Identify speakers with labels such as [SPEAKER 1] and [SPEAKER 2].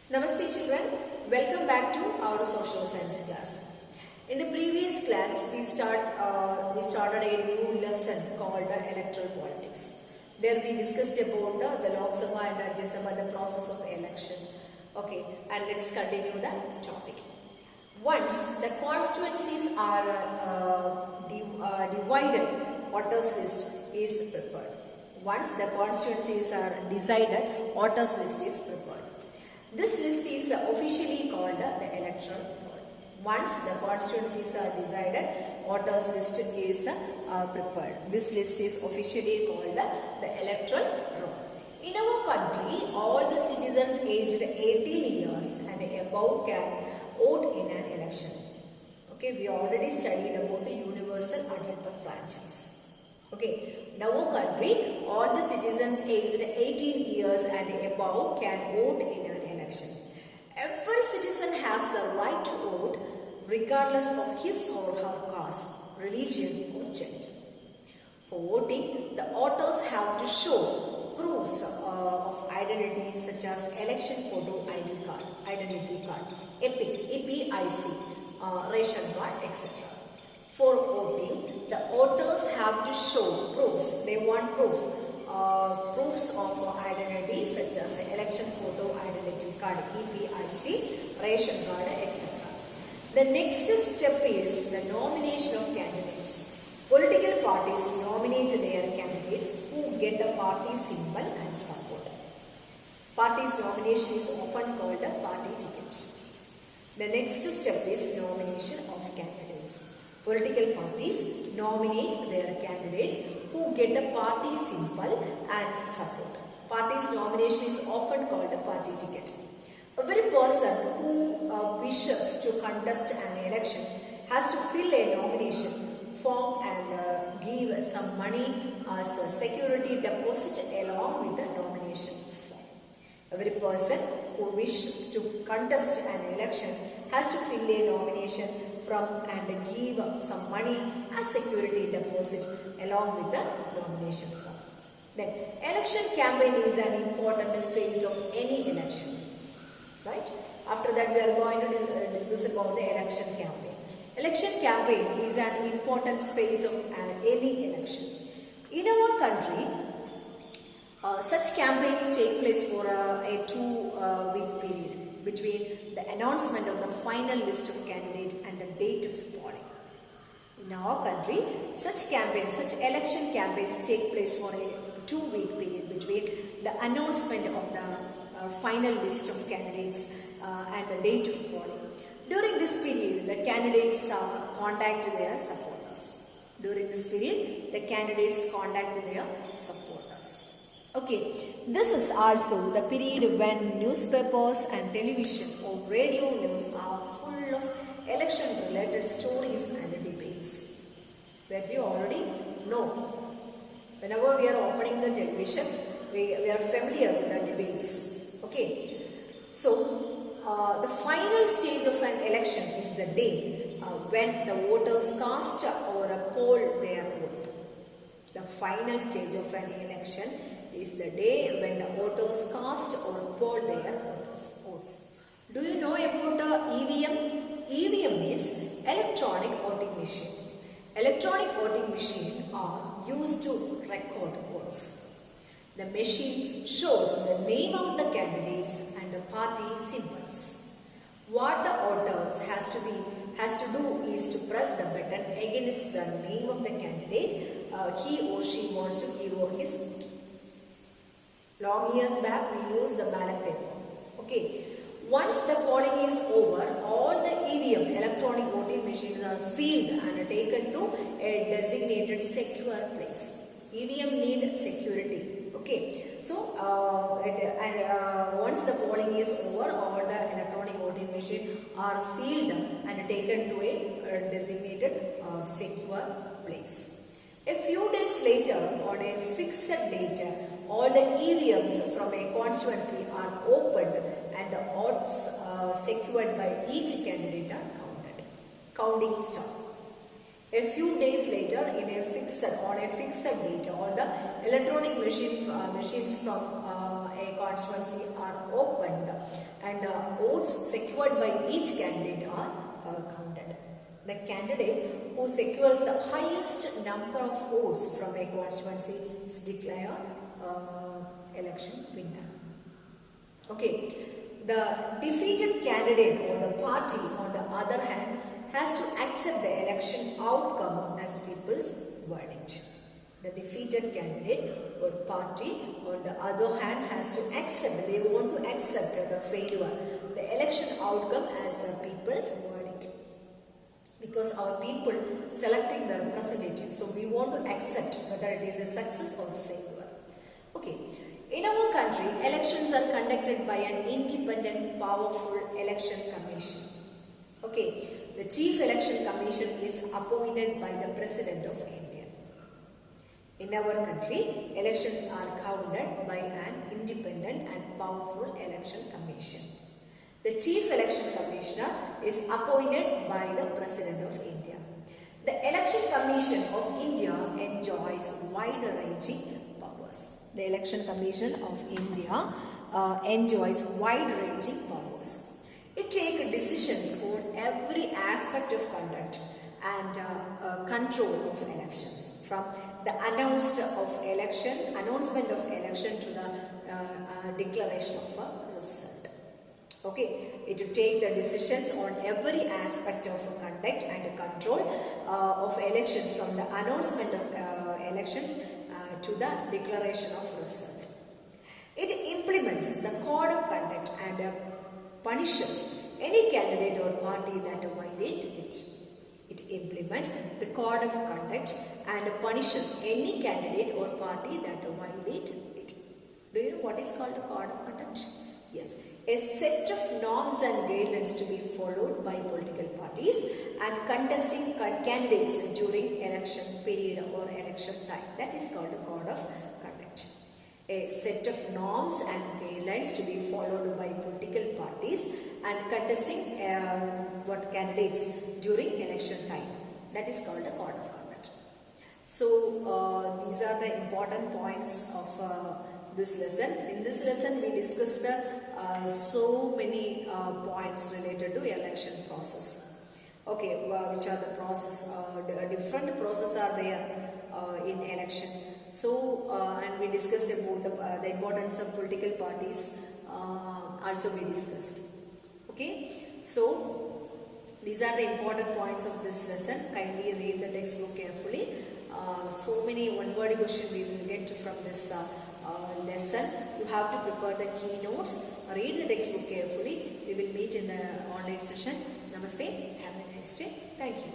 [SPEAKER 1] Namaste children, welcome back to our social science class. In the previous class, we started a new lesson called Electoral Politics. There we discussed about the Lok Sabha and Rajya Sabha, the process of election. Okay, and let's continue the topic. Once the constituencies are divided, voters list is prepared. Once the constituencies are decided, voters list is prepared. This list is officially called the electoral roll. Once the constituencies are decided, voters list is prepared. This list is officially called the electoral roll. In our country, all the citizens aged 18 years and above can vote in an election. Okay, we already studied about the universal adult franchise. Okay, in our country, all the citizens aged 18 years and above can vote in an election. Every citizen has the right to vote regardless of his or her caste, religion or gender. For voting, the voters have to show proofs of identity such as election photo ID card, identity card, EPIC, ration card, etc. For voting, the voters have to show proofs. They want proofs of identity such as election photo, identity card, EPIC, ration card, etc. The next step is the nomination of candidates. Political parties nominate their candidates who get the party symbol and support. Party's nomination is often called a party ticket. The next step is nomination of candidates. Political parties nominate their candidates who get a party symbol and support. Party's nomination is often called a party ticket. Every person who wishes to contest an election has to fill a nomination form and give some money as a security deposit along with the nomination form. Every person who wishes to contest an election has to fill a nomination and give some money as security deposit along with the nomination form. Then, election campaign is an important phase of any election. Right? After that, we are going to discuss about the election campaign. Election campaign is an important phase of any election. In our country, such campaigns take place for a 2-week period between the announcement of the final list of candidates and the date of polling. In our country, such election campaigns take place for a 2-week period between the announcement of the final list of candidates and the date of polling. During this period, the candidates contact their supporters. During this period, the candidates contact their supporters. Okay, this is also the period when newspapers and television or radio news are full of election-related stories and debates. That we already know. Whenever we are opening the television, we are familiar with the debates. Okay, so the final stage of an election is the day when the voters cast or poll their vote. The final stage of an election is the day when the voters cast or poll their votes. Do you know about EVM? EVM means electronic voting machine. Electronic voting machines are used to record votes. The machine shows the name of the candidates and the party symbols. What the voters has to do is to press the button against the name of the candidate he or she wants to give his vote. Long years back, we used the ballot paper. Okay. Once the polling is over, all the EVM, electronic voting machines, are sealed and taken to a designated secure place. EVM need security. Okay. So, once the polling is over, all the electronic voting machines are sealed and taken to a designated secure place. A few days later, on a fixed date, all the EVMs from a constituency are opened and the votes secured by each candidate are counted. Counting start. A few days later, on a fixed date, all the electronic machines from a constituency are opened and votes secured by each candidate are counted. The candidate who secures the highest number of votes from a constituency is declared election winner. Okay, the defeated candidate or the party on the other hand has to accept the election outcome as people's verdict. The defeated candidate or party on the other hand has to accept, they want to accept the failure, the election outcome as a people's verdict. Because our people selecting the representative, so we want to accept whether it is a success or a failure. Okay, in our country, elections are conducted by an independent, powerful election commission. Okay, the chief election commission is appointed by the President of India. In our country, elections are counted by an independent and powerful election commission. The Chief Election Commissioner is appointed by the President of India. The Election Commission of India enjoys wide-ranging powers. The Election Commission of India enjoys wide-ranging powers. It takes decisions on every aspect of conduct and control of elections, from the announcement of election to the declaration of a result. Okay, it will take the decisions on every aspect of conduct and control of elections, from the announcement of elections to the declaration of result. It implements the code of conduct and punishes any candidate or party that violate it. It implements the code of conduct and punishes any candidate or party that violate it. Do you know what is called a code of conduct? Yes, a set of norms and guidelines to be followed by political parties and contesting candidates during election period or election time. That is called a code of conduct. A set of norms and guidelines to be followed by political parties and contesting candidates during election time. That is called a code of conduct. So these are the important points of this lesson. In this lesson we discussed so many points related to election process. Okay, which are the process, different processes are there in election. So and we discussed about the importance of political parties, also we discussed. Okay, so these are the important points of this lesson. Kindly read the textbook carefully. So many one-word questions we will get from this lesson. You have to prepare the keynotes. Read the textbook carefully. We will meet in the online session. Namaste. Have a nice day. Thank you.